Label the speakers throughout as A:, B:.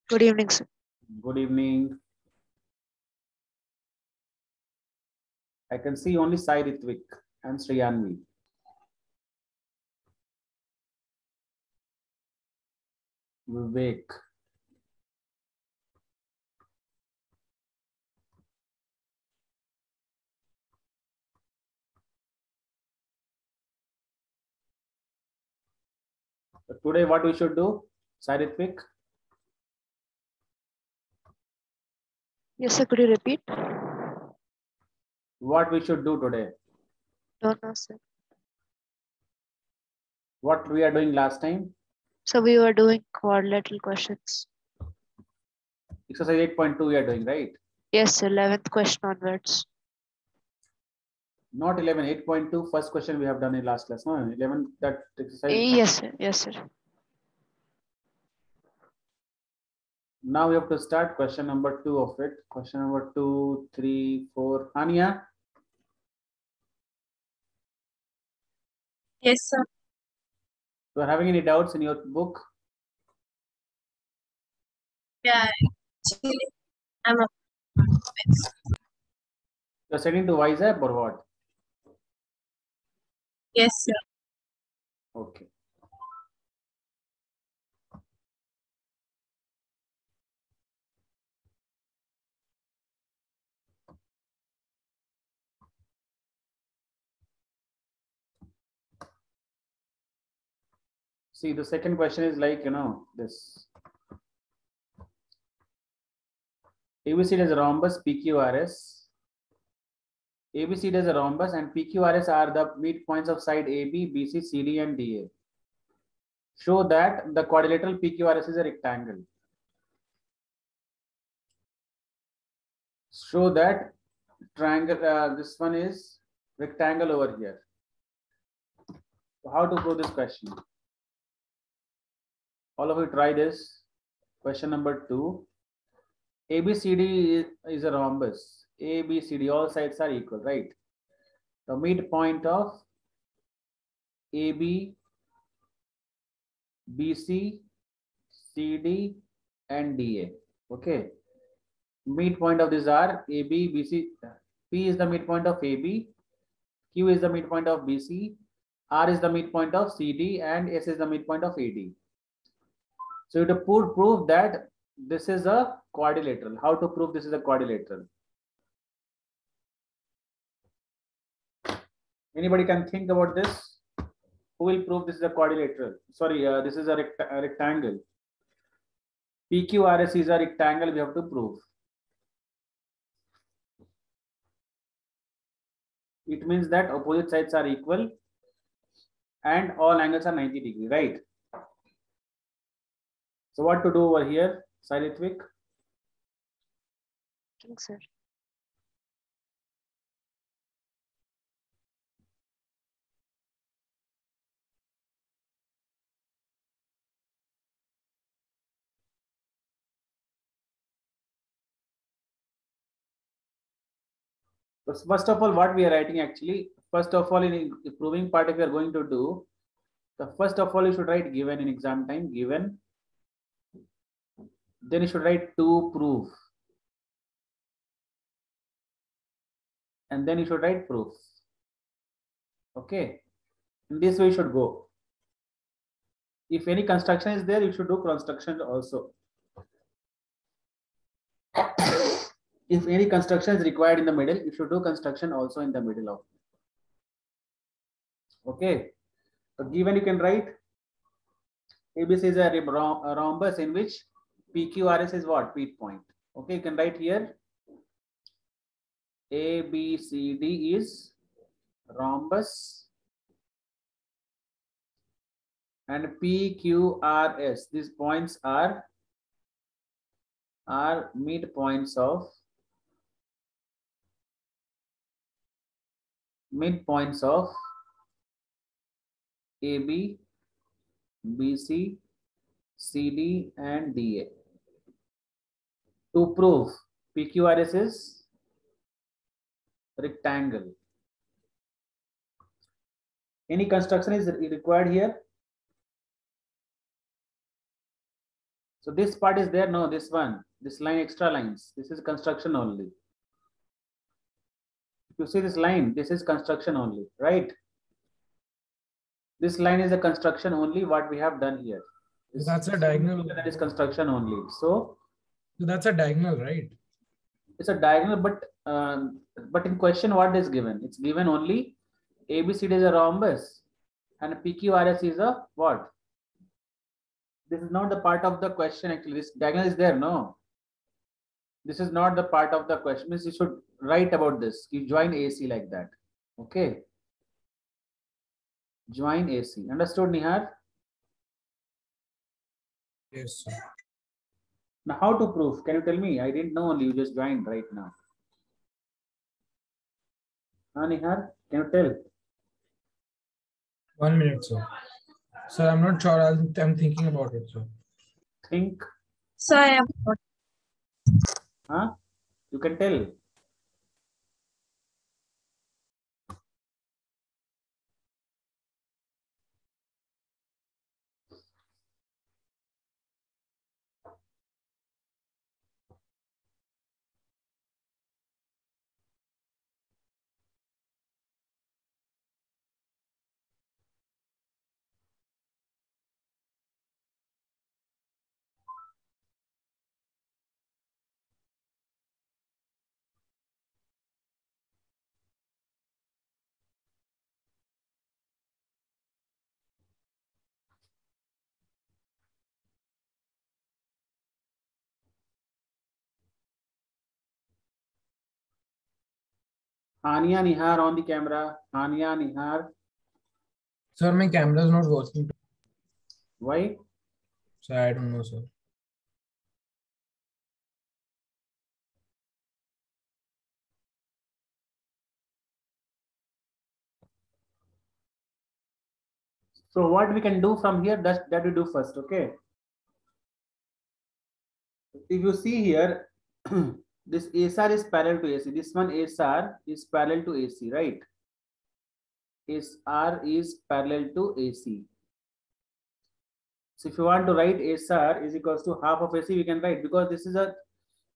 A: Good evening, sir.
B: Good evening. I can see only Sai Ritvik and Sriyanvi. Vivek. Today what we should do, Sai Ritvik?
A: Yes, sir. Could you repeat?
B: What we should do today?
A: Don't know, sir.
B: What we are doing last time?
A: So we were doing quadrilateral questions.
B: Exercise 8.2 we are doing, right?
A: Yes, sir. 11th question onwards.
B: Not 11, 8.2 first question we have done in last class. No, 11 that exercise.
A: Yes, sir. Yes, sir.
B: Now we have to start question number 2 of it. Question number 2, 3, 4. Ania?
C: Yes, sir.
B: You are having any doubts in your book?
C: Yeah, actually, I'm a.
B: You are sending to WhatsApp or what?
C: Yes, sir.
B: Okay. See, the second question is like, this. ABCD is a rhombus, PQRS. ABCD is a rhombus and PQRS are the midpoints of side AB, BC, CD and DA. Show that the quadrilateral PQRS is a rectangle. Show that triangle, this one is rectangle over here. So how to prove this question? All of you try this. Question number 2. ABCD is a rhombus. ABCD, all sides are equal, right? The midpoint of AB, BC, CD and DA. Okay. Midpoint of these are AB, BC. P is the midpoint of AB, Q is the midpoint of BC, R is the midpoint of CD and S is the midpoint of AD. So to prove that this is a quadrilateral. How to prove this is a quadrilateral? Anybody can think about this? Who will prove this is a quadrilateral? Sorry, this is a rectangle. PQRS is a rectangle we have to prove. It means that opposite sides are equal and all angles are 90 degrees, right? So what to do over here, Sai Ritvik?
A: Thanks, sir.
B: So first of all, what we are writing actually, first of all, in proving part, if you are going to do, the first of all, you should write given in exam time, given. Then you should write to prove. And then you should write proof. Okay. In this way you should go. If any construction is there, you should do construction also. If any construction is required in the middle, you should do construction also in the middle of it. Okay. So given you can write ABC is a rhombus in which PQRS is what? Midpoint. Okay, you can write here ABCD is rhombus and PQRS. These points are midpoints of AB, BC, CD and DA. To prove PQRS is rectangle. Any construction is required here? So this part is there, no, this one, this line, extra lines, this is construction only. If you see this line, this is construction only, right? This line is a construction only, what we have done here.
D: So that's a diagonal.
B: That is construction only. So
D: that's a diagonal, right?
B: It's a diagonal, but in question what is given? It's given only ABCD is a rhombus and PQRS is a what? This is not the part of the question actually. This diagonal is there, no? This is not the part of the question. Means you should write about this. You join AC like that. Okay. Join AC. Understood, Nihar?
D: Yes, sir.
B: Now how to prove? Can you tell me? I didn't know only you just joined right now. Nihar, can you tell?
D: 1 minute, sir. Sir, I'm not sure. I'm thinking about it, sir.
B: Think.
C: So I am.
B: Huh? You can tell. Hania, Nihar on the camera. Hania, Nihar.
D: Sir, my camera is not working.
B: Why?
D: So I don't know, sir.
B: So what we can do from here, that we do first, okay? If you see here, this ASR is parallel to AC. This one ASR is parallel to AC, right? ASR is parallel to AC. So if you want to write ASR is equals to half of AC, we can write, because this is a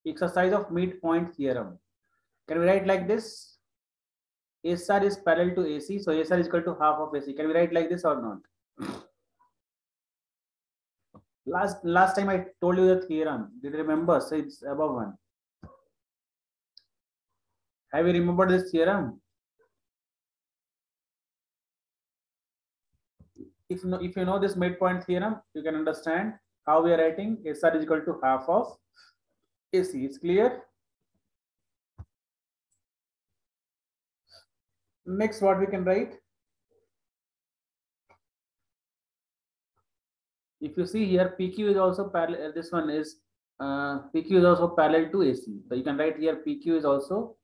B: exercise of midpoint theorem. Can we write like this? ASR is parallel to AC, so ASR is equal to half of AC. Can we write like this or not? Last time I told you the theorem. Did you remember? So it's above one. Have you remembered this theorem? If you know this midpoint theorem, you can understand how we are writing SR is equal to half of AC. It's clear? Next, what we can write? If you see here, PQ is also parallel. This one is PQ is also parallel to AC. So you can write here PQ is also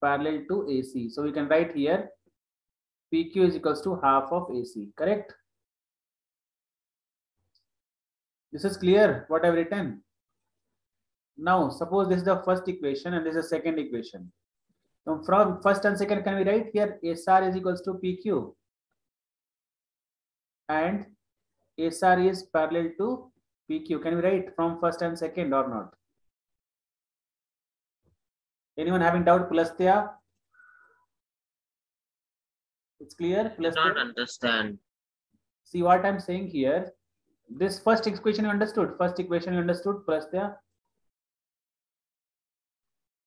B: parallel to AC. So we can write here PQ is equals to half of AC. Correct? This is clear what I've written. Now suppose this is the first equation and this is the second equation. So from first and second, can we write here SR is equals to PQ and SR is parallel to PQ. Can we write from first and second or not? Anyone having doubt? Pulastya? It's clear?
E: I don't understand.
B: See what I'm saying here. This first equation you understood. First equation you understood, Pulastya?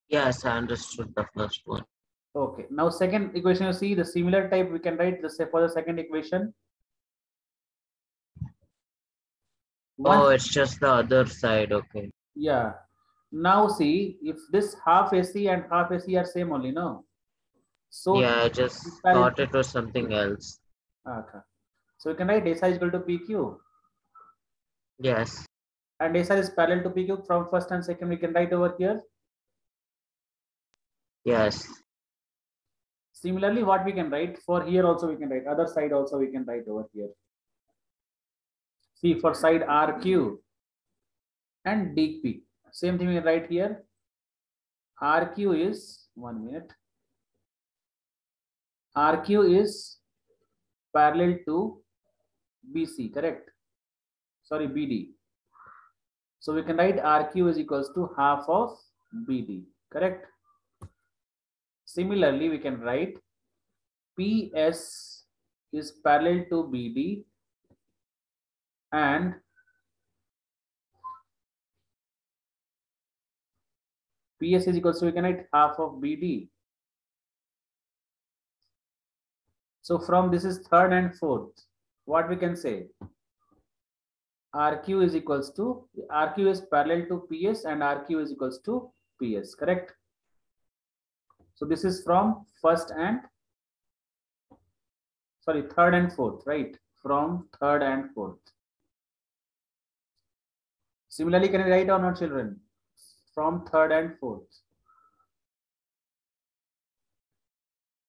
E: Yes, I understood the first one.
B: Okay. Now second equation, you see the similar type we can write the for the second equation.
E: Oh, it's just the other side. Okay.
B: Yeah. Now see if this half AC and half AC are same only, no? So
E: yeah, I just thought it was something else.
B: Okay. So we can write SR is equal to PQ.
E: Yes.
B: And SR is parallel to PQ from first and second. We can write over here.
E: Yes.
B: Similarly, what we can write for here also we can write. Other side also we can write over here. See for side RQ and DP. Same thing we can write here. RQ is 1 minute. RQ is parallel to BC, correct? Sorry, BD. So we can write RQ is equals to half of BD, correct? Similarly, we can write PS is parallel to BD and PS is equals to, we can write half of BD. So from this is third and fourth, what we can say? RQ is equals to, RQ is parallel to PS and RQ is equals to PS, correct? So this is from first and, sorry, third and fourth, right? From third and fourth. Similarly, can I write or not, children? From third and fourth.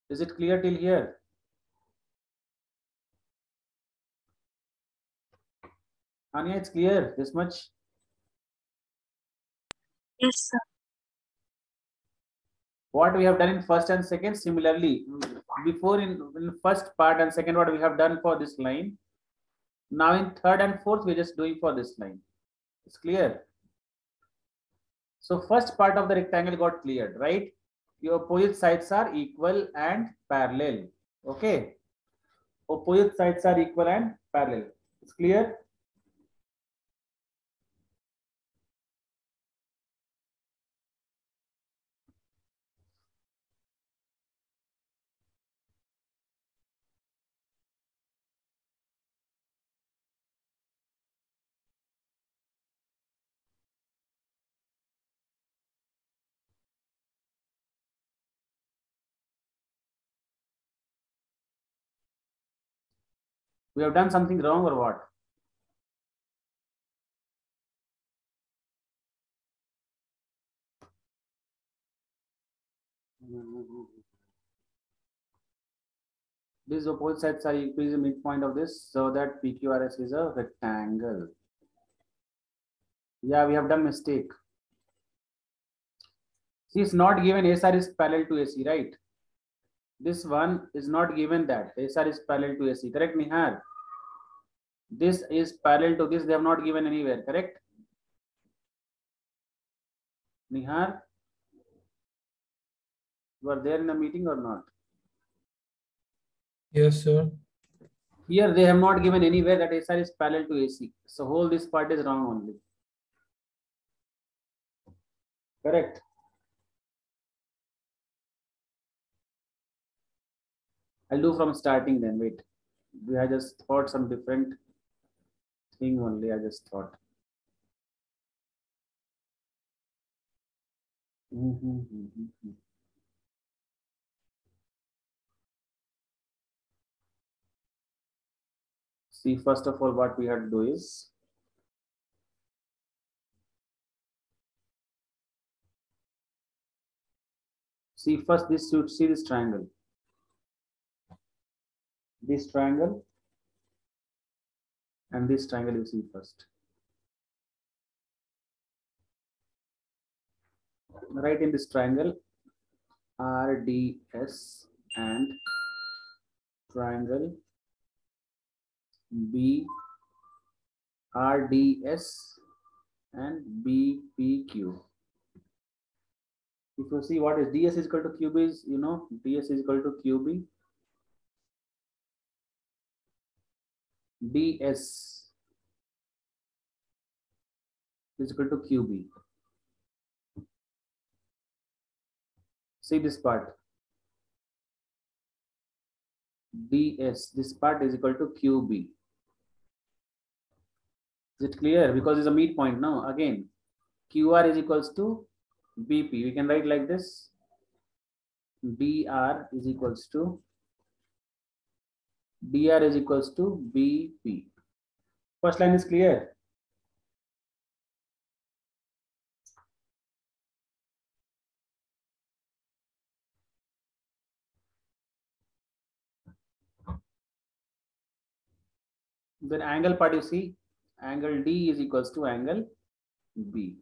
B: Is it clear till here? Anya, it's clear this much?
C: Yes, sir.
B: What we have done in first and second, similarly, before in first part and second, what we have done for this line. Now in third and fourth, we're just doing for this line. It's clear. So first part of the rectangle got cleared, right? Your opposite sides are equal and parallel. Okay. Opposite sides are equal and parallel. It's clear. We have done something wrong or what? These opposite sides are equal to the midpoint of this, so that PQRS is a rectangle. Yeah, we have done mistake. See, it's not given SR is parallel to AC, right? This one is not given that SR is parallel to AC, correct, Nihar? This is parallel to this, they have not given anywhere, correct? Nihar, you are there in the meeting or not?
D: Yes, sir.
B: Here they have not given anywhere that SR is parallel to AC. So whole this part is wrong only. Correct. I'll do from starting then. Wait. We have just thought some different thing only. I just thought. See, first of all, what we have to do is see first this should see this triangle. This triangle and this triangle you see first. Right in this triangle, RDS and triangle BRDS and BPQ. If you see what is DS is equal to QB is, you know, DS is equal to QB. DS is equal to QB. See this part. DS, this part is equal to QB. Is it clear? Because it's a midpoint now. Again, QR is equals to BP. We can write like this. DR is equals to BP. First line is clear. Then angle part you see, angle D is equals to angle B.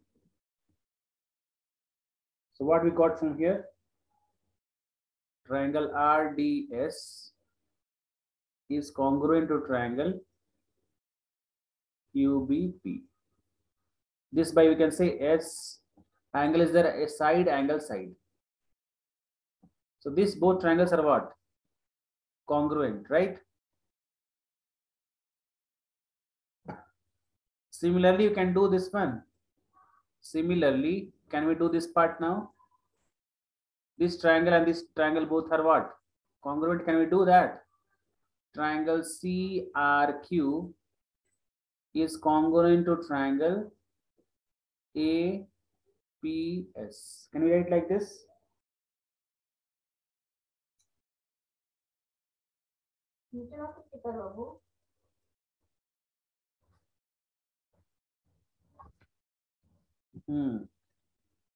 B: So what we got from here? triangle RDS is congruent to triangle QBP. This by we can say S angle is there a side angle side. So these both triangles are what? Congruent, right? Similarly, you can do this one. Similarly, can we do this part now? This triangle and this triangle both are what? Congruent. Can we do that? Triangle CRQ is congruent to triangle APS. Can we write like this?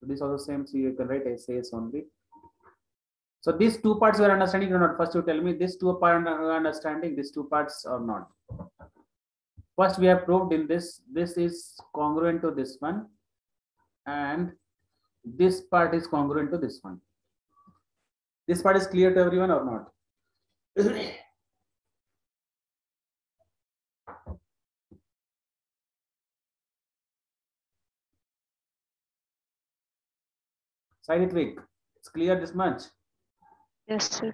B: So this also same, so you can write SAS only. So these two parts you are understanding or not? First you tell me these two parts are understanding, these two parts or not. First we have proved in this is congruent to this one and this part is congruent to this one. This part is clear to everyone or not? Scientific, it's clear this much?
A: Yes, sir.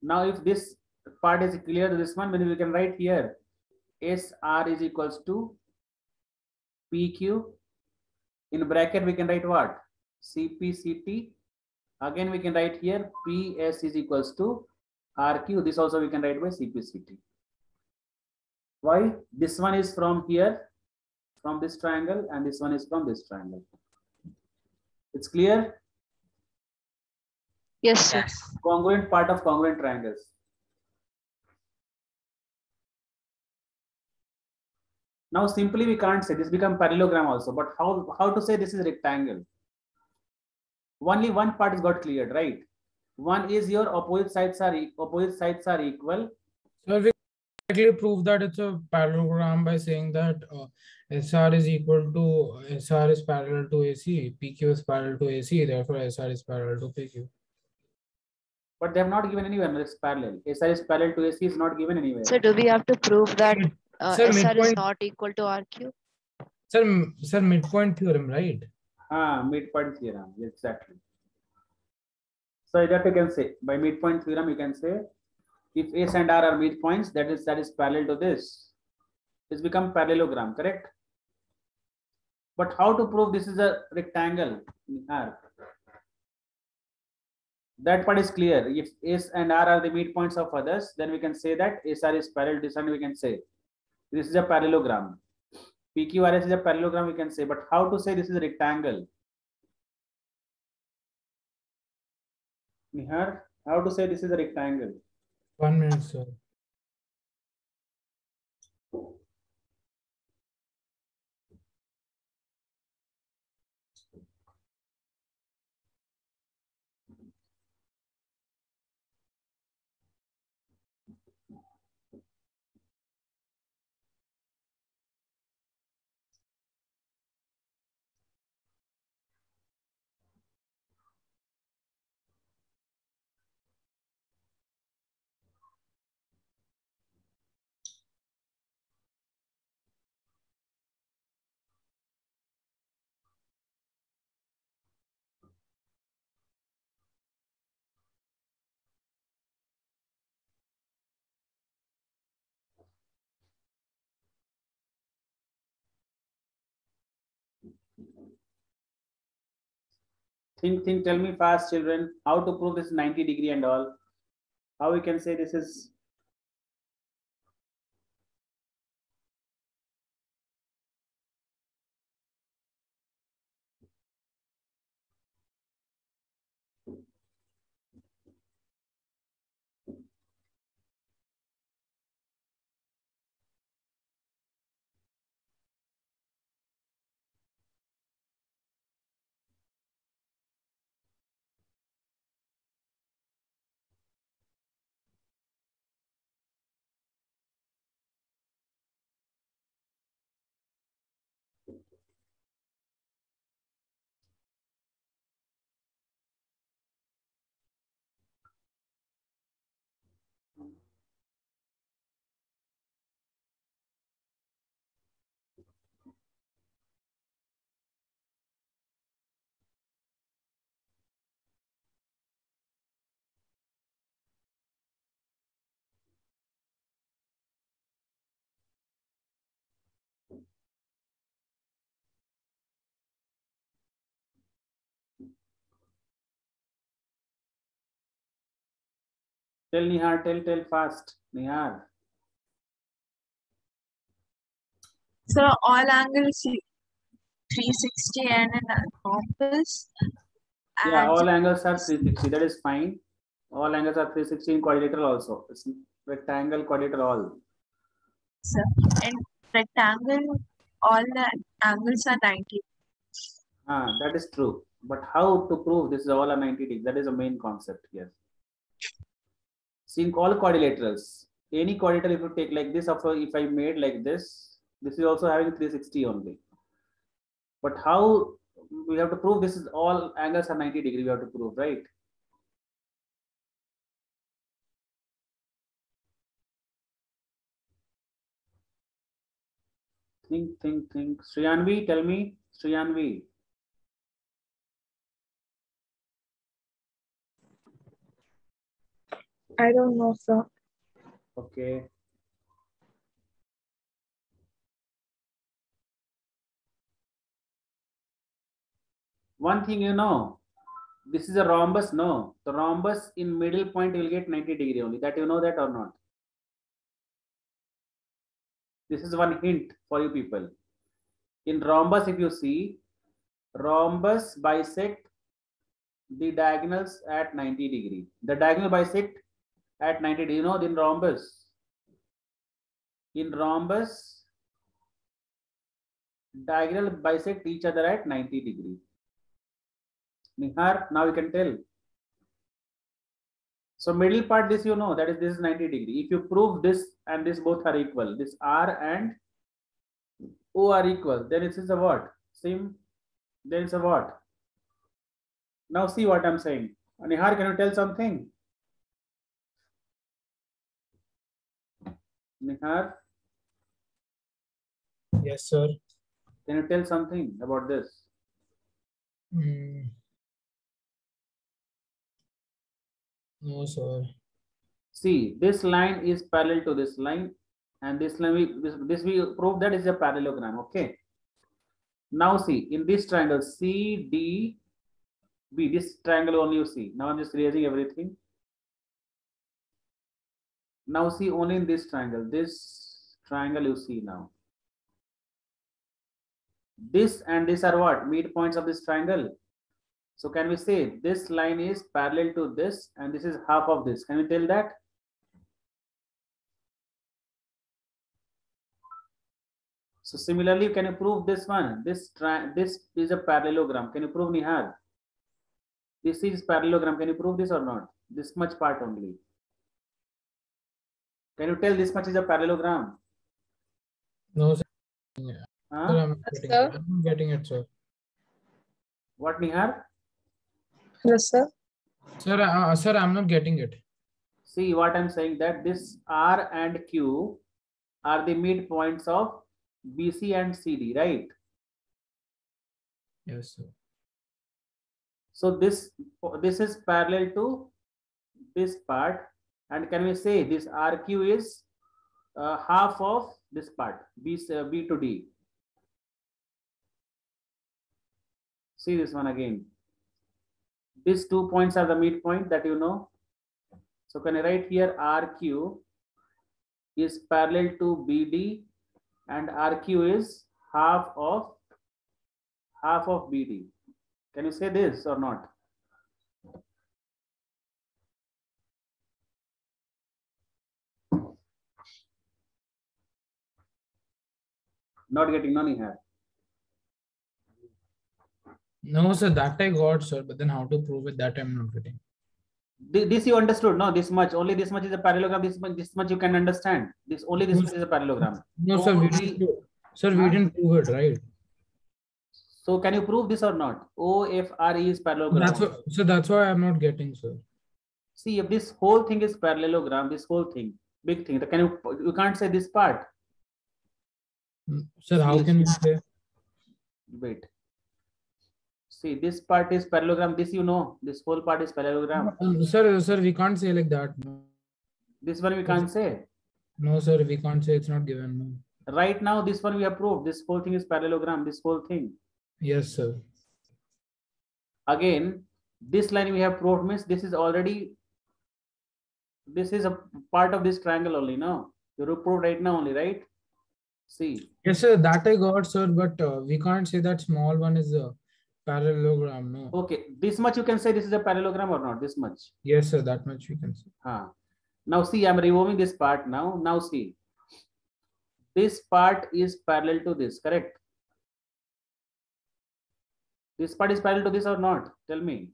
B: Now if this part is clear to this one, then we can write here SR is equals to PQ. In bracket we can write what? CPCT. Again we can write here PS is equals to RQ. This also we can write by CPCT. Why? This one is from here, from this triangle, and this one is from this triangle. It's clear?
A: Yes, sir.
E: Yes.
B: Congruent part of congruent triangles. Now simply we can't say this become parallelogram also, but how to say this is rectangle? Only one part is got cleared, right? One is your opposite sides are equal.
D: So we directly prove that it's a parallelogram by saying that SR is equal to SR is parallel to AC, PQ is parallel to AC, therefore SR is parallel to PQ.
B: But they have not given anywhere this parallel. SR is parallel to AC is not given anywhere.
A: So do we have to prove that
D: Sir,
A: SR is
D: midpoint-
A: not equal to RQ?
D: Sir, midpoint theorem, right?
B: Midpoint theorem, exactly. So that you can say by midpoint theorem you can say if S and R are midpoints, that is parallel to this. It's become parallelogram, correct? But how to prove this is a rectangle? That part is clear. If S and R are the midpoints of others, then we can say that SR is parallel to this, and we can say this is a parallelogram. PQRS is a parallelogram, we can say. But how to say this is a rectangle? Nihar, how to say this is a rectangle?
D: 1 minute, sir.
B: Think, tell me fast, children, how to prove this 90-degree and all? How we can say this is Tell Nihar, tell fast. Nihar.
C: So all angles 360 and an compass.
B: Yeah,
C: And
B: all angles are 360. That is fine. All angles are 360 in quadrilateral also. It's rectangle, quadrilateral, all.
C: so in rectangle, all the angles are 90.
B: That is true. But how to prove this is all are 90 degrees? That is the main concept here. See, in all quadrilaterals, any quadrilateral if you take like this, after if I made like this is also having 360 only. But how we have to prove this is all angles are 90 degrees? We have to prove, right? Think. Shriyanvi, tell me. Shriyanvi.
A: I don't know, sir.
B: Okay. One thing you know, this is a rhombus, no? The rhombus in middle point will get 90 degree only. That you know that or not? This is one hint for you people. In rhombus, if you see, rhombus bisect the diagonals at 90 degree. The diagonal bisect at 90 degree. You know, in rhombus, diagonal bisect each other at 90 degree. Nihar, now you can tell. So middle part, this you know, that is this is 90 degree. If you prove this and this both are equal, this R and O are equal, then it is a what? Sim, then it's a what? Now see what I'm saying. Nihar, can you tell something? Nihar?
D: Yes, sir.
B: Can you tell something about this?
D: No, sir.
B: See, this line is parallel to this line, and this line this we prove that is a parallelogram. Okay. Now see, in this triangle CDB, this triangle only you see. Now I'm just erasing everything. Now see only in this triangle you see now. This and this are what? Midpoints of this triangle. So can we say this line is parallel to this and this is half of this? Can we tell that? So similarly, can you prove this one? This is a parallelogram. Can you prove, Nihar? This is parallelogram. Can you prove this or not? This much part only. Can you tell this much is a parallelogram?
D: No, sir.
B: Huh?
D: Sir, I'm getting it, sir.
B: What, Nihar?
A: Yes, sir.
D: Sir, I'm not getting it.
B: See what I'm saying, that this R and Q are the midpoints of BC and CD, right?
D: Yes, sir.
B: So this is parallel to this part, and can we say this RQ is half of this part, B to D. See this one again. These 2 points are the midpoint that you know. So can I write here RQ is parallel to BD and RQ is half of BD. Can you say this or not? Not getting none here.
D: No, sir, that I got, sir, but then how to prove it, that I'm not getting.
B: This you understood, no? This much, only this much is a parallelogram. This much you can understand. This much is a parallelogram.
D: No, sir, we didn't prove it, right?
B: So can you prove this or not? OFRE is parallelogram.
D: That's why I'm not getting, sir.
B: See, if this whole thing is parallelogram, this whole thing, big thing, you can't say this part.
D: Sir, how can you say?
B: Wait. See, this part is parallelogram. This you know. This whole part is parallelogram.
D: Sir, we can't say like that. No.
B: This one we can't say.
D: No, sir, we can't say. It's not given. No.
B: Right now, this one we have proved. This whole thing is parallelogram. This whole thing.
D: Yes, sir.
B: Again, this line we have proved means this is already This is a part of this triangle only, no? You proved right now only, right? See.
D: Yes, sir, that I got, sir, but we can't say that small one is a parallelogram, no.
B: Okay, this much you can say this is a parallelogram or not, this much.
D: Yes, sir, that much we can say.
B: Now see, I'm removing this part now. Now see, this part is parallel to this, correct? This part is parallel to this or not? Tell me.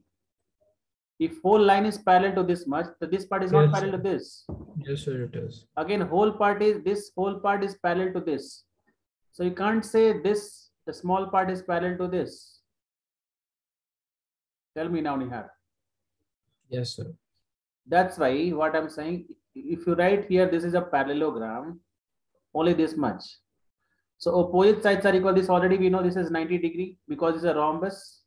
B: If whole line is parallel to this much, so this part is not
D: Yes,
B: parallel
D: sir.
B: to this.
D: Yes, sir, it is.
B: Again, whole part is, this whole part is parallel to this. So you can't say this, the small part is parallel to this. Tell me now, Nihar.
D: Yes, sir.
B: That's why what I'm saying, if you write here, this is a parallelogram, only this much. So opposite sides are equal. This already we know this is 90 degree because it's a rhombus,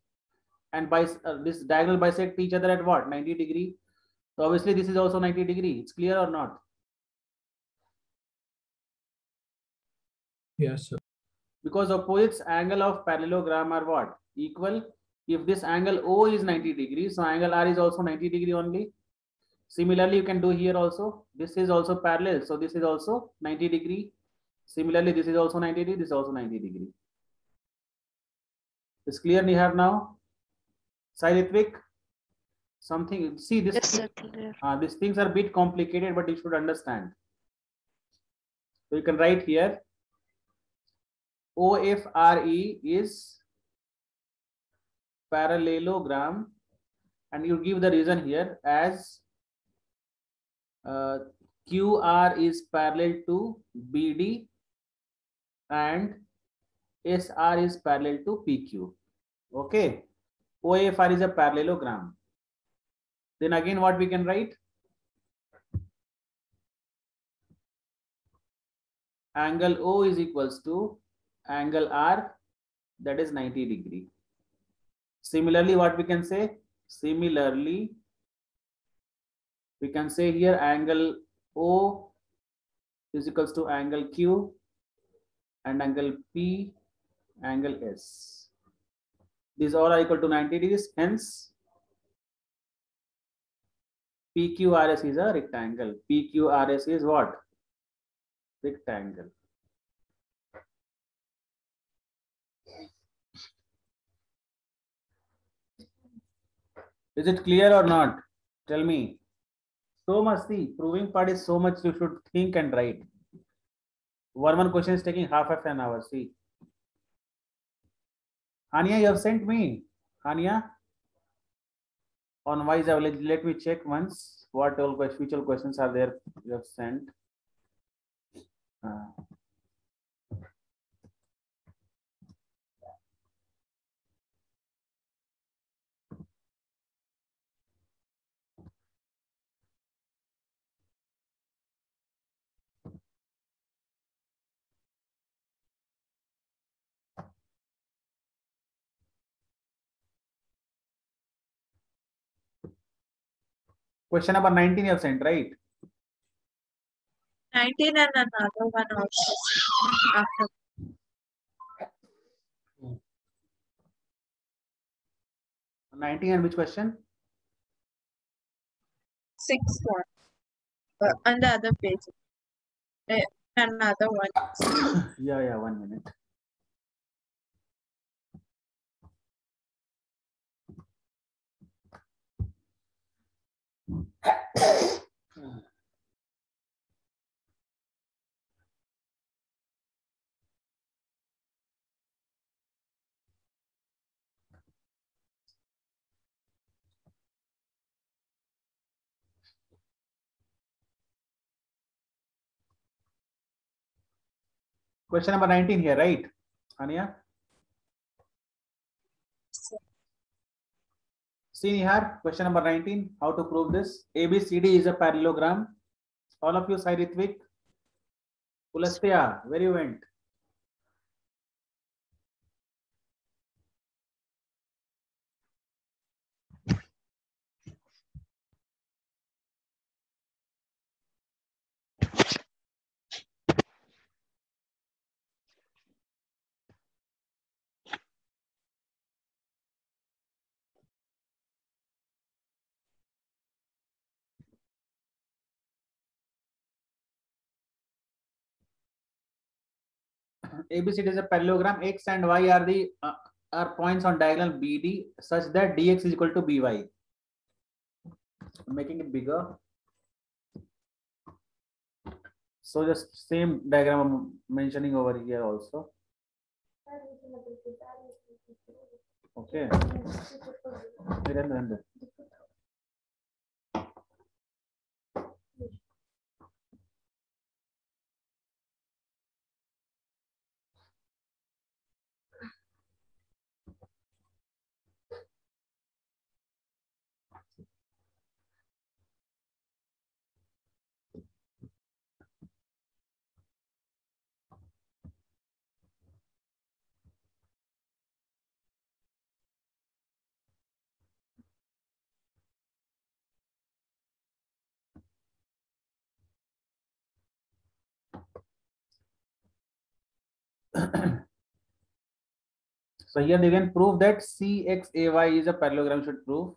B: and by this diagonal bisect each other at what, 90 degree. So obviously this is also 90 degree. It's clear or not?
D: Yes, sir.
B: Because opposites angle of parallelogram are what, equal. If this angle O is 90 degrees, so angle R is also 90 degree only. Similarly, you can do here also. This is also parallel, so this is also 90 degree. Similarly, this is also 90 degree. This is also 90 degree. It's clear, Nihar, now? Sai Ritvik? Something, see this.
F: Yes, sir, clear.
B: These things are a bit complicated, but you should understand. So you can write here, OFRE is parallelogram, and you give the reason here as QR is parallel to BD and SR is parallel to PQ. Okay, OFR is a parallelogram. Then again, what we can write? Angle O is equals to angle R, that is 90 degree. Similarly, what we can say? Similarly, we can say here angle O is equals to angle Q and angle P, angle S. These all are equal to 90 degrees. Hence, PQRS is a rectangle. PQRS is what? Rectangle. Is it clear or not? Tell me. So much, see, proving part is so much you should think and write. One question is taking half of an hour. See. Hania, you have sent me. Hania. On wise, let me check once what all which all questions are there you have sent. Question number 19 you have sent, right?
C: 19 and another one also after.
B: 19 and which question?
C: 6th one. On the other page. Another one.
B: Yeah, 1 minute. Question number 19 here, right? Ania? See here, question number 19. How to prove this? ABCD is a parallelogram. All of you, Sai Ritvik. Pulastya, where you went? ABCD is a parallelogram. X and Y are the are points on diagonal BD such that DX is equal to BY. I'm making it bigger. So just same diagram I'm mentioning over here also. Okay. So here they can prove that CXAY is a parallelogram. Should prove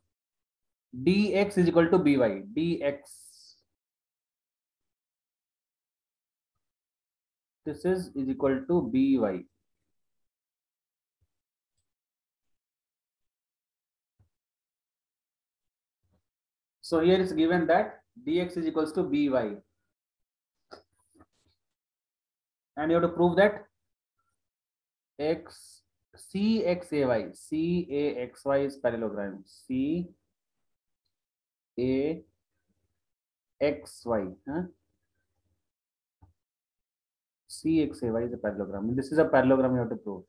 B: DX is equal to BY. DX. This is equal to BY. So here it's given that DX is equals to BY. And you have to prove that CXAY is parallelogram. CAXY. CXAY is a parallelogram. This is a parallelogram you have to prove.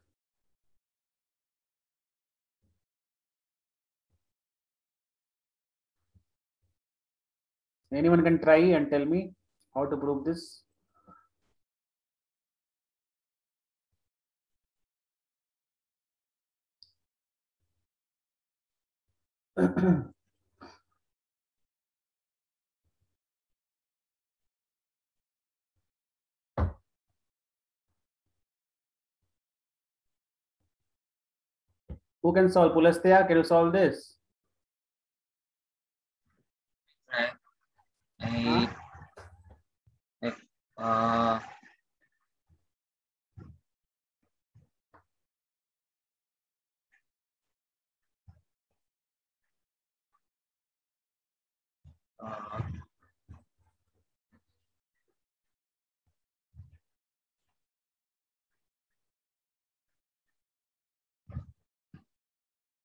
B: Anyone can try and tell me how to prove this? Who can solve? Pulastya, can you solve this?
E: I,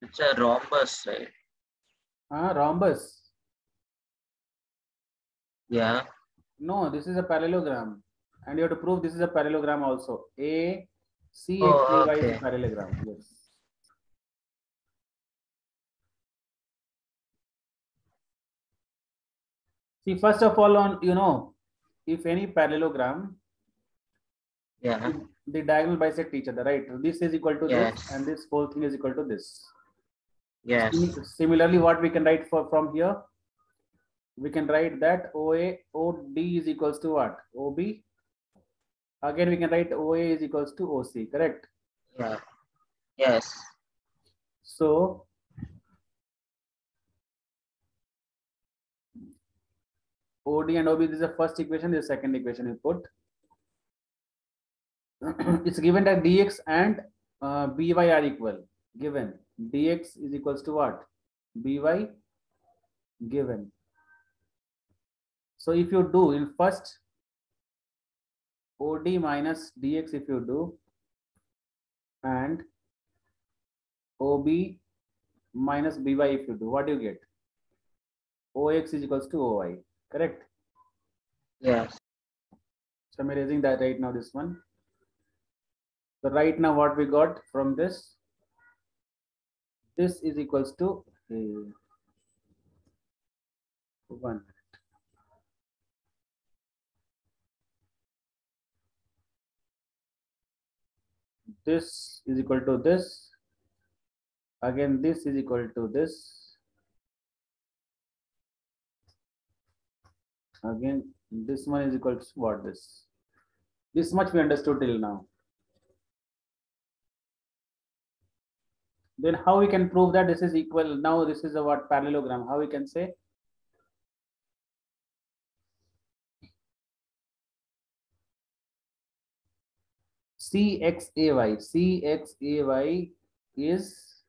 E: it's a rhombus, right?
B: Rhombus.
E: Yeah.
B: No, this is a parallelogram. And you have to prove this is a parallelogram also. CXAY is
E: okay.
B: a parallelogram. Yes. See, first of all, if any parallelogram,
E: Yeah.
B: the diagonal bisect each other, right? This is equal to
E: Yes.
B: this, and this whole thing is equal to this.
E: Yes.
B: Similarly, what we can write from here? We can write that OD is equals to what? OB. Again, we can write OA is equals to OC, correct?
E: Yeah. Yes.
B: So, OD and OB, this is the first equation, this is the second equation you put. It's given that dx and by are equal. Given dx is equals to what? By given. So if you do in first OD minus dx, if you do, and OB minus by if you do, what do you get? OX is equals to OY, correct?
E: Yes.
B: So I'm erasing that right now, this one. So right now what we got from this is equals to 1. This is equal to this. Again, this is equal to this. Again, this one is equal to what? This much we understood till now. Then how we can prove that this is equal? Now this is a what? Parallelogram. How we can say? CXAY. CXAY is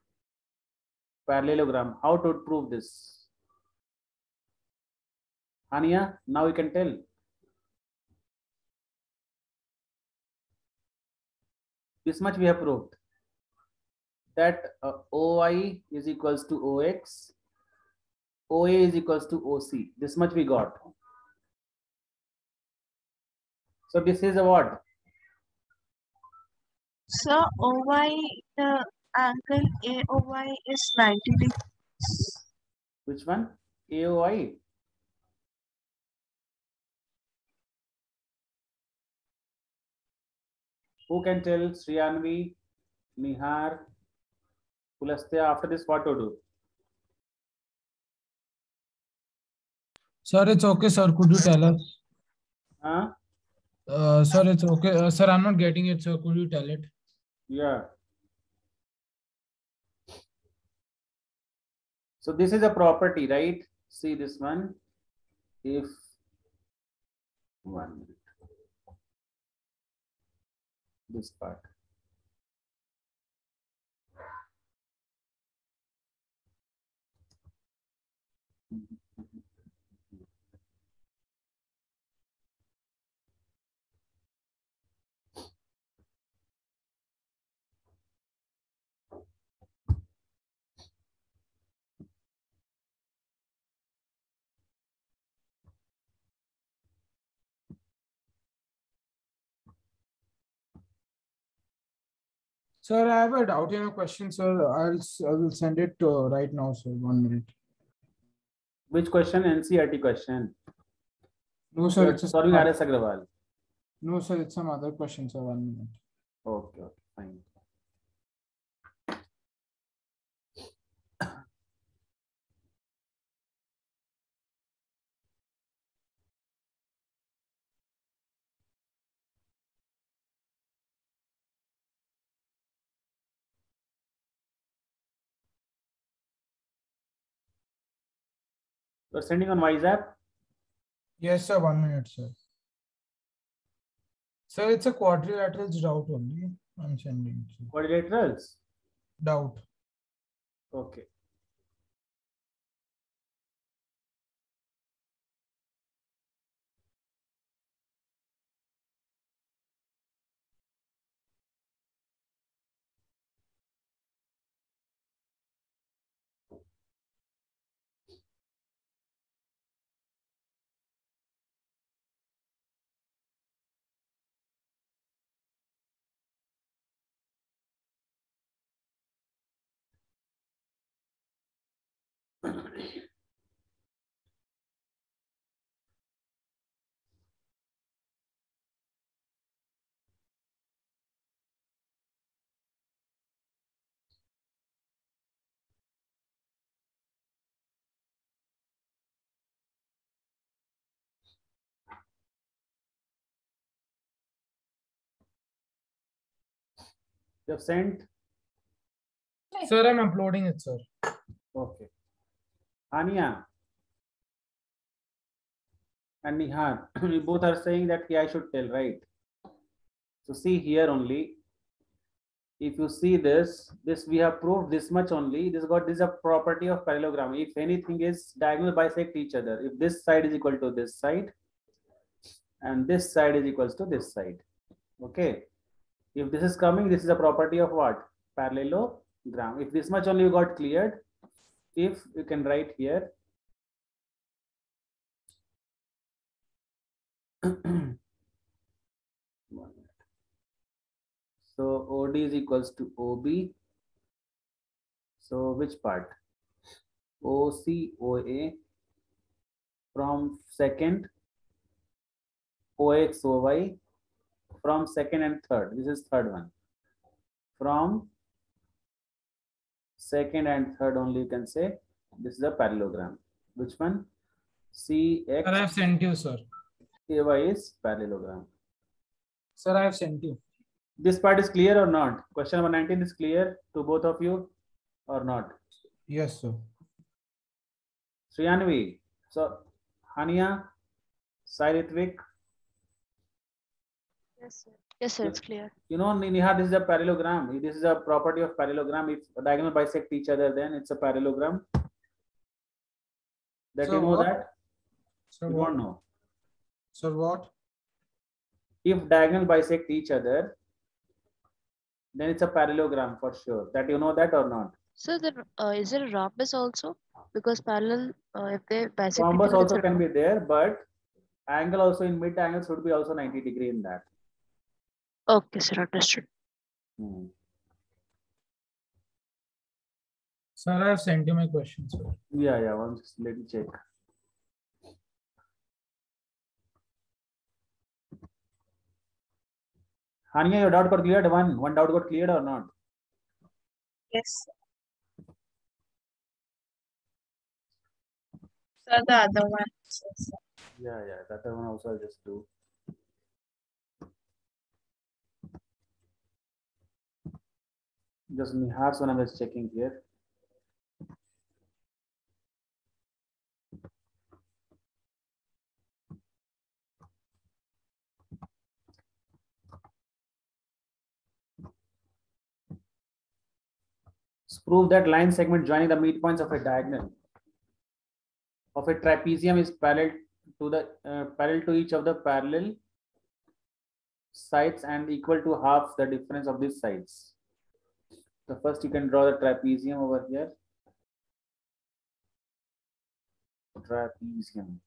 B: parallelogram. How to prove this? Hania, now you can tell. This much we have proved. That OI is equals to OX, OA is equals to OC. This much we got. So this is a what?
C: So OY, the angle AOY is 90 degrees.
B: Which one? AOI. Who can tell? Sriyanvi, Nihar, Pulastya, after this what to do?
D: Sir, it's okay, sir. Could you tell us?
B: Huh?
D: Sir, it's okay. Sir, I'm not getting it, sir. Could you tell it?
B: Yeah. So this is a property, right? See this one. If 1 minute. This part.
D: Sir, I have a doubt in a question, sir. I will send it right now, sir. 1 minute.
B: Which question? NCERT question.
D: No, sir.
B: You're
D: It's
B: solving RS Agrawal.
D: No, sir. It's some other question, sir. 1 minute.
B: Okay, fine. You're sending on WhatsApp?
D: Yes, sir. 1 minute, sir. Sir, it's a quadrilaterals doubt only. I'm sending it.
B: Quadrilaterals?
D: Doubt.
B: Okay. You have sent?
D: Sir, I'm uploading it, sir.
B: Okay. Ania and Nihar, you both are saying that I should tell, right? So see here only. If you see this we have proved this much only. This is a property of parallelogram. If anything is diagonal bisect each other, if this side is equal to this side and this side is equals to this side. Okay. If this is coming, this is a property of what? Parallelogram. If this much only you got cleared, if you can write here. So OD is equals to OB. So which part? OC, OA from second, OX, OY from second and third. This is third one. From second and third only you can say this is a parallelogram. Which one? CX.
D: Sir, I have sent you, sir.
B: AY is parallelogram.
D: Sir, I have sent you.
B: This part is clear or not? Question number 19 is clear to both of you or not?
D: Yes, sir.
B: Sriyanvi. So, Hania, Sai Ritvik.
A: Yes, sir.
C: Yes, sir, it's clear.
B: You know, Nihar, this is a parallelogram. This is a property of parallelogram. If diagonal bisect each other, then it's a parallelogram. That
D: So
B: you know
D: what?
B: that?
D: So
B: You
D: what?
B: don't know.
D: So what?
B: If diagonal bisect each other, then it's a parallelogram for sure. That you know that or not?
C: So then, is there a rhombus also? Because parallel, if they bisect each
B: Rhombus
C: other, it's
B: also
C: a
B: can be there, but angle also in mid angle should be also 90 degree in that.
C: okay, sir, understood.
D: Sir, I have sent you my questions. Sir.
B: Yeah. Once let me check. Hania, your doubt got cleared? One doubt got cleared or not?
A: Yes. So the other one.
B: Yeah. The other one also I'll just do. Just Nihar's one I'm just checking here. Prove that line segment joining the midpoints of a diagonal of a trapezium is parallel to each of the parallel sides and equal to half the difference of these sides. So first you can draw the trapezium over here. Trapezium.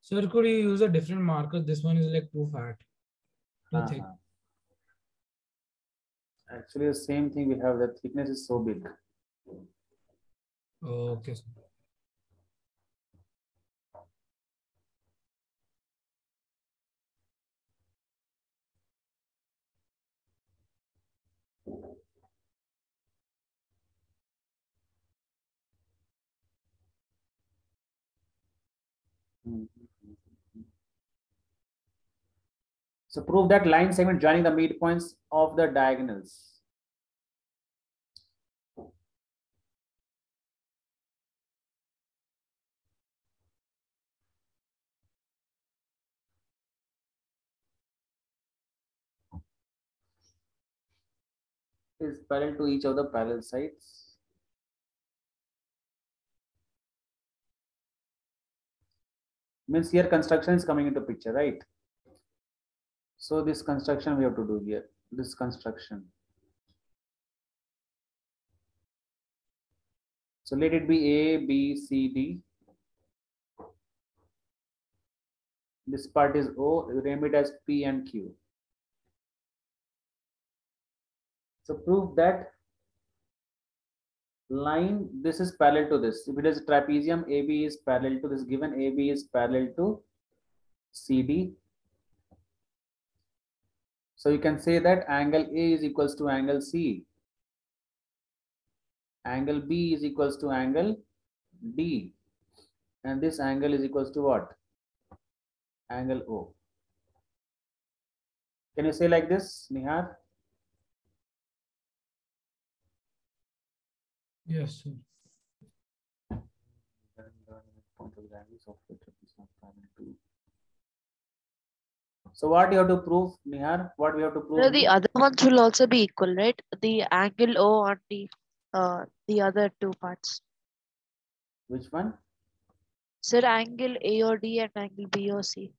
D: Sir, could you use a different marker? This one is like too fat. Too thick.
B: Actually, the same thing we have. The thickness is so big.
D: Okay, sir.
B: So prove that line segment joining the midpoints of the diagonals is parallel to each of the parallel sides. Means here construction is coming into picture, right? So this construction we have to do here. This construction. So let it be A, B, C, D. This part is O, name it as P and Q. So prove that line, this is parallel to this. If it is a trapezium, AB is parallel to this given, AB is parallel to CD. So you can say that angle A is equals to angle C. Angle B is equals to angle D. And this angle is equals to what? Angle O. Can you say like this, Nihar?
D: Yes, sir.
B: So what you have to prove, Nihar? What we have to prove?
C: So the other ones will also be equal, right? The angle O on the other two parts.
B: Which one?
C: Sir, angle AOD and angle BOC.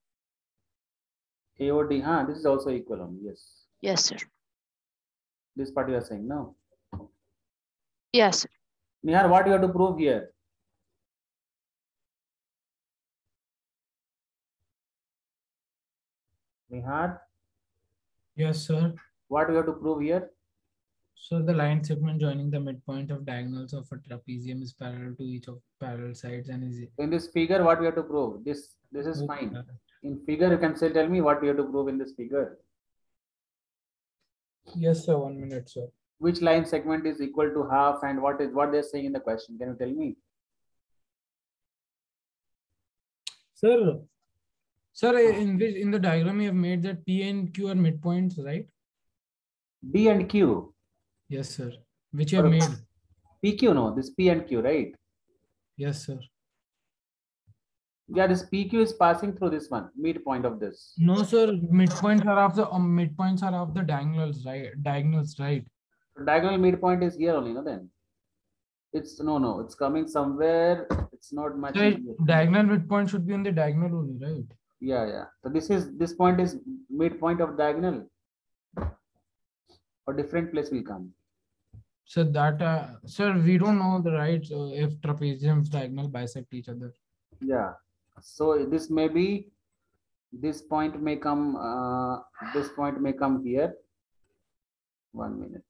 B: AOD, this is also equal only, yes.
C: Yes, sir.
B: This part you are saying, no?
C: Yes, sir.
B: Nihar, what you have to prove here? Nihar,
D: Yes, sir.
B: what we have to prove here?
D: So the line segment joining the midpoint of diagonals of a trapezium is parallel to each of parallel sides and is
B: In this figure, what we have to prove? This is fine. In figure, you can still tell me what we have to prove in this figure.
D: Yes, sir. 1 minute, sir.
B: Which line segment is equal to half and what they're saying in the question? Can you tell me?
D: Sir, in the diagram you have made that P and Q are midpoints, right?
B: D and Q.
D: Yes, sir. Which you have made.
B: PQ, no, this P and Q, right?
D: Yes, sir.
B: Yeah, this PQ is passing through this one, midpoint of this.
D: No, sir. Midpoints are of the diagonals, right? Diagonals, right?
B: So diagonal midpoint is here only, no? Then it's no, it's coming somewhere. It's not
D: So
B: matching here.
D: diagonal midpoint should be on the diagonal only, right?
B: Yeah. So this point is midpoint of diagonal, or different place will come.
D: So that, sir, we don't know the right if trapeziums diagonal bisect each other.
B: Yeah. So this may be, this point may come. This point may come here. 1 minute.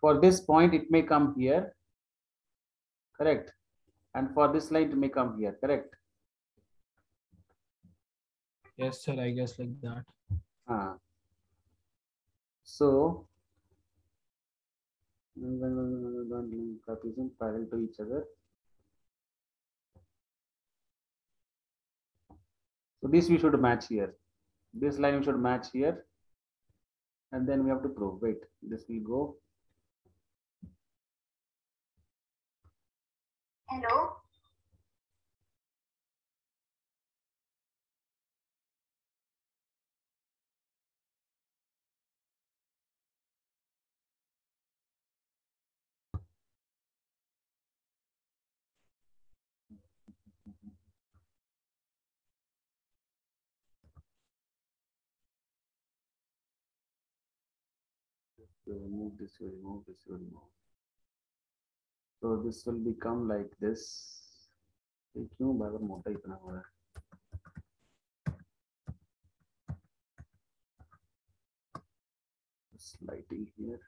B: For this point, it may come here. Correct. And for this line, it may come here. Correct.
D: Yes, sir. I guess like that.
B: So trapezium parallel to each other. So this we should match here. This line we should match here. And then we have to prove. Wait, this will go.
C: Hello.
B: You remove this, you remove this, you remove. So this will become like this. क्यों बार मोटा इतना हो रहा है? Lighting here.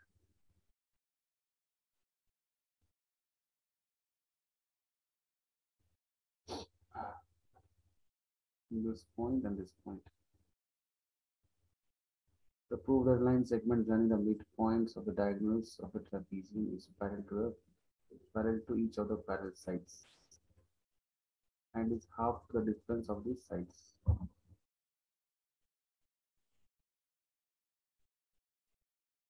B: This point and this point. The proof that line segment joining the midpoints of the diagonals of a trapezium is parallel to each of the parallel sides and is half the difference of these sides.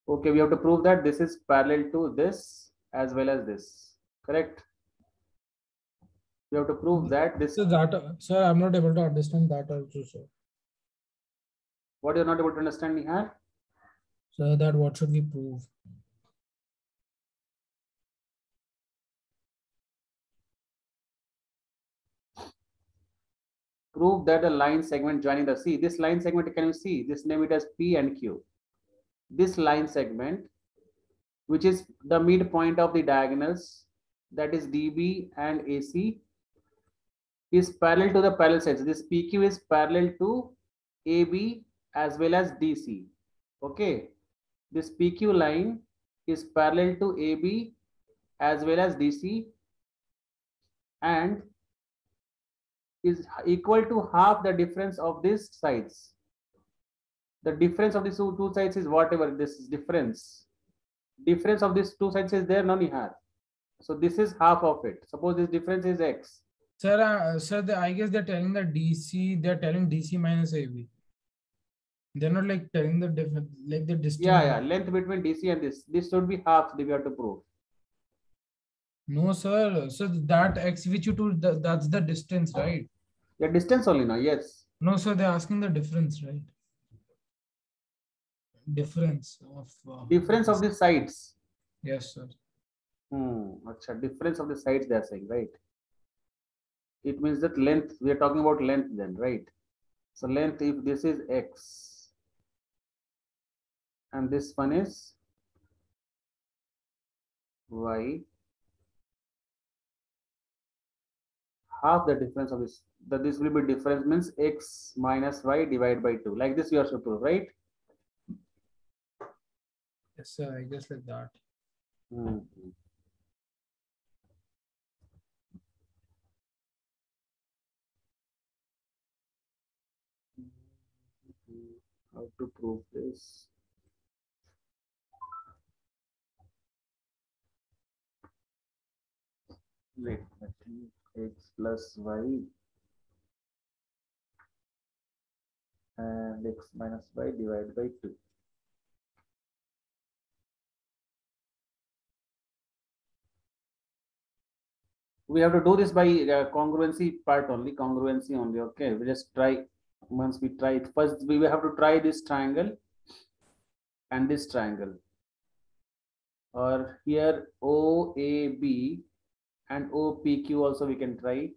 B: Okay, we have to prove that this is parallel to this as well as this. Correct? We have to prove that this.
D: So that, sir, I'm not able to understand that also, sir.
B: What you're not able to understand, Nihar?
D: So that what should we prove?
B: Prove that the line segment joining the C. This line segment, can you see? This name it as P and Q. This line segment, which is the midpoint of the diagonals, that is DB and AC, is parallel to the parallel sides. This PQ is parallel to AB as well as DC. Okay. This PQ line is parallel to AB as well as DC and is equal to half the difference of these sides. The difference of these two sides is whatever this is difference. Difference of these two sides is there, no Nihar. So this is half of it. Suppose this difference is X.
D: Sir, I guess they're telling the DC, they're telling DC minus AB. They're not like telling the difference, like the distance.
B: Yeah, length between DC and this should be half. We have to prove.
D: No, sir. So that X which you told, that's the distance, right?
B: The distance only, no? Yes.
D: No, sir, they're asking the difference, right? Difference of
B: the sides.
D: Yes, sir.
B: Difference of the sides they are saying, right? It means that length, we are talking about length then, right? So length, if this is X and this one is Y, half the difference of this, that this will be difference means X minus Y divided by 2. Like this you have to prove, right?
D: Yes, sir, I guess like that.
B: How to prove this? Wait, X plus Y and X minus Y divided by 2. We have to do this by congruency part only, congruency only. Okay, we just try. Once we try it, first we will have to try this triangle and this triangle, or here OAB and OPQ also we can try.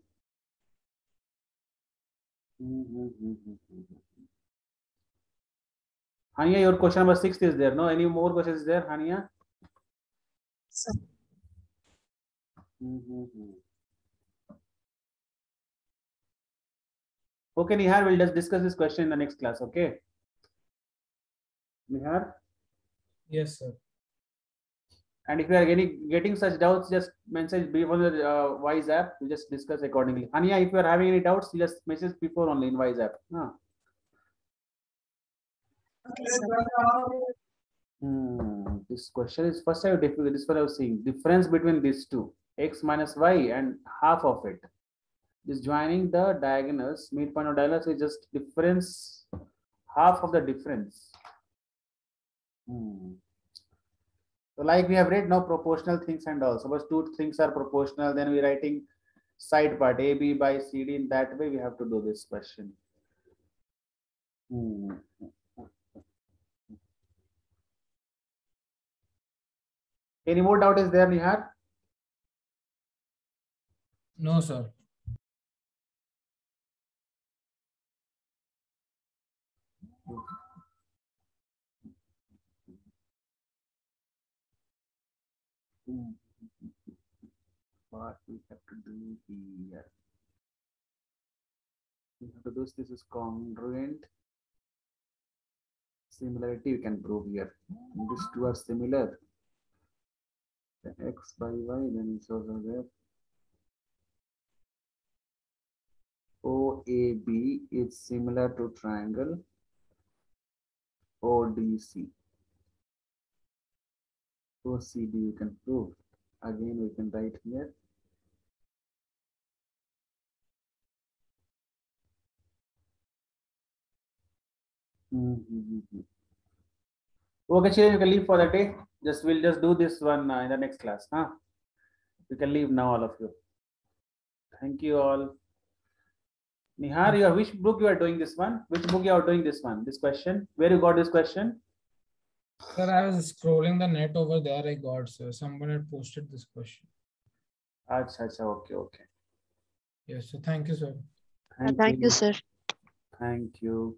B: Hania, your question number 6 is there. No, any more questions there, Hania?
C: Sir.
B: Okay, Nihar, we'll just discuss this question in the next class. Okay, Nihar.
D: Yes, sir.
B: And if you are getting such doubts, just message before the Wise app. We just discuss accordingly. Hania, if you are having any doubts, you just message before only in Wise app.
C: Okay, sir.
B: This question is first time difficult. This one I was seeing difference between these two, x minus y and half of it. This joining the diagonals, midpoint of diagonals is just difference, half of the difference. So like we have read now proportional things and all. Suppose two things are proportional, then we writing side part AB by CD. In that way, we have to do this question. Any more doubt is there, Nihar?
D: No, sir.
B: What we have to do here? We have to do this is congruent. Similarity we can prove here. These two are similar. The x by y, then it's also there. OAB is similar to triangle ODC. OCD you can prove. Again, we can write here. Okay, Chile, you can leave for the day. We'll just do this one in the next class. You can leave now, all of you. Thank you all. Nihar, which book you are doing this one? Which book you are doing this one? This question? Where you got this question?
D: Sir, I was scrolling the net over there. I got, sir. Someone had posted this question.
B: Acha, okay.
D: Yes, sir. Thank you, sir.
C: Thank you, sir.
B: Thank you.